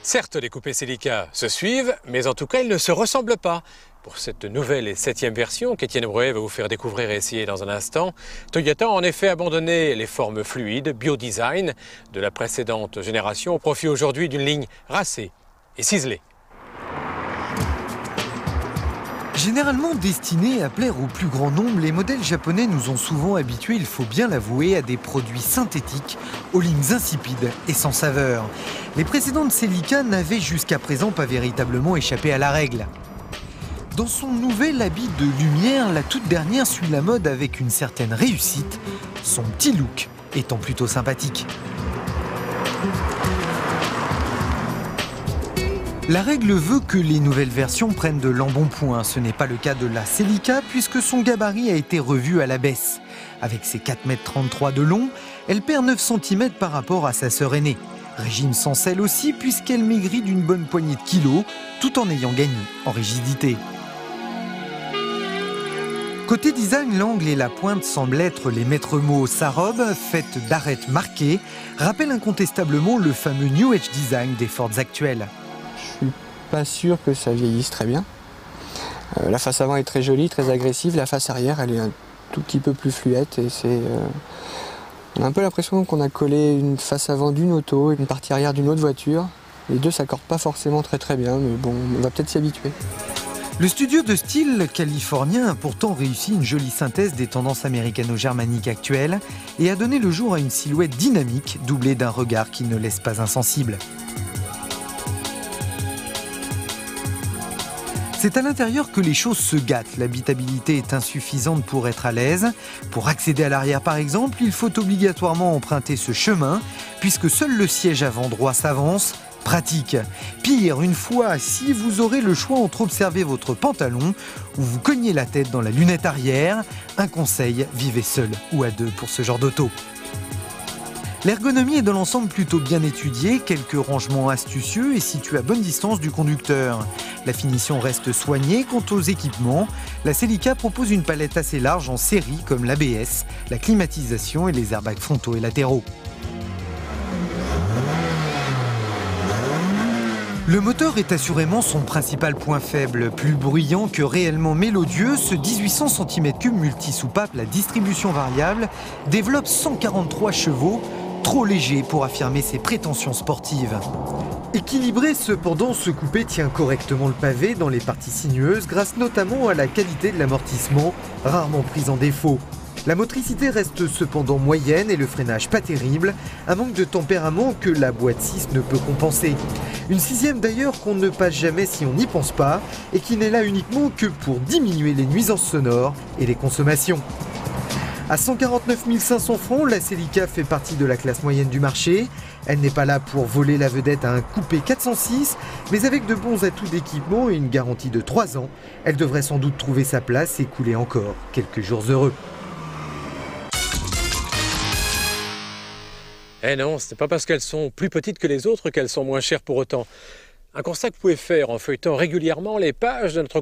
Certes, les coupés Celica se suivent, mais en tout cas, ils ne se ressemblent pas. Pour cette nouvelle et 7e version qu'Étienne Breuer va vous faire découvrir et essayer dans un instant, Toyota a en effet abandonné les formes fluides, bio-design de la précédente génération au profit aujourd'hui d'une ligne racée et ciselée. Généralement destinés à plaire au plus grand nombre, les modèles japonais nous ont souvent habitués, il faut bien l'avouer, à des produits synthétiques, aux lignes insipides et sans saveur. Les précédentes Celica n'avaient jusqu'à présent pas véritablement échappé à la règle. Dans son nouvel habit de lumière, la toute dernière suit la mode avec une certaine réussite, son petit look étant plutôt sympathique. La règle veut que les nouvelles versions prennent de l'embonpoint. Ce n'est pas le cas de la Celica puisque son gabarit a été revu à la baisse. Avec ses 4,33 m de long, elle perd 9 cm par rapport à sa sœur aînée. Régime sans sel aussi puisqu'elle maigrit d'une bonne poignée de kilos tout en ayant gagné en rigidité. Côté design, l'angle et la pointe semblent être les maîtres mots. Sa robe, faite d'arêtes marquées, rappelle incontestablement le fameux New Age design des Fords actuelles. Je suis pas sûr que ça vieillisse très bien. La face avant est très jolie, très agressive. La face arrière, elle est un tout petit peu plus fluette. Et on a un peu l'impression qu'on a collé une face avant d'une auto et une partie arrière d'une autre voiture. Les deux s'accordent pas forcément très bien, mais bon, on va peut-être s'y habituer. Le studio de style californien a pourtant réussi une jolie synthèse des tendances américano-germaniques actuelles et a donné le jour à une silhouette dynamique, doublée d'un regard qui ne laisse pas insensible. C'est à l'intérieur que les choses se gâtent. L'habitabilité est insuffisante pour être à l'aise. Pour accéder à l'arrière par exemple, il faut obligatoirement emprunter ce chemin, puisque seul le siège avant droit s'avance. Pratique. Pire, une fois assis, vous aurez le choix entre observer votre pantalon ou vous cogner la tête dans la lunette arrière. Un conseil, vivez seul ou à deux pour ce genre d'auto. L'ergonomie est dans l'ensemble plutôt bien étudiée, quelques rangements astucieux et situés à bonne distance du conducteur. La finition reste soignée. Quant aux équipements, la Celica propose une palette assez large en série comme l'ABS, la climatisation et les airbags frontaux et latéraux. Le moteur est assurément son principal point faible. Plus bruyant que réellement mélodieux, ce 1800 cm3 multi-soupape, la distribution variable, développe 143 chevaux, trop léger pour affirmer ses prétentions sportives. Équilibré cependant, ce coupé tient correctement le pavé dans les parties sinueuses grâce notamment à la qualité de l'amortissement, rarement prise en défaut. La motricité reste cependant moyenne et le freinage pas terrible, un manque de tempérament que la boîte 6 ne peut compenser. Une 6e d'ailleurs qu'on ne passe jamais si on n'y pense pas et qui n'est là uniquement que pour diminuer les nuisances sonores et les consommations. À 149 500 francs, la Celica fait partie de la classe moyenne du marché. Elle n'est pas là pour voler la vedette à un coupé 406, mais avec de bons atouts d'équipement et une garantie de 3 ans, elle devrait sans doute trouver sa place et couler encore quelques jours heureux. Eh non, ce n'est pas parce qu'elles sont plus petites que les autres qu'elles sont moins chères pour autant. Un constat que vous pouvez faire en feuilletant régulièrement les pages de notre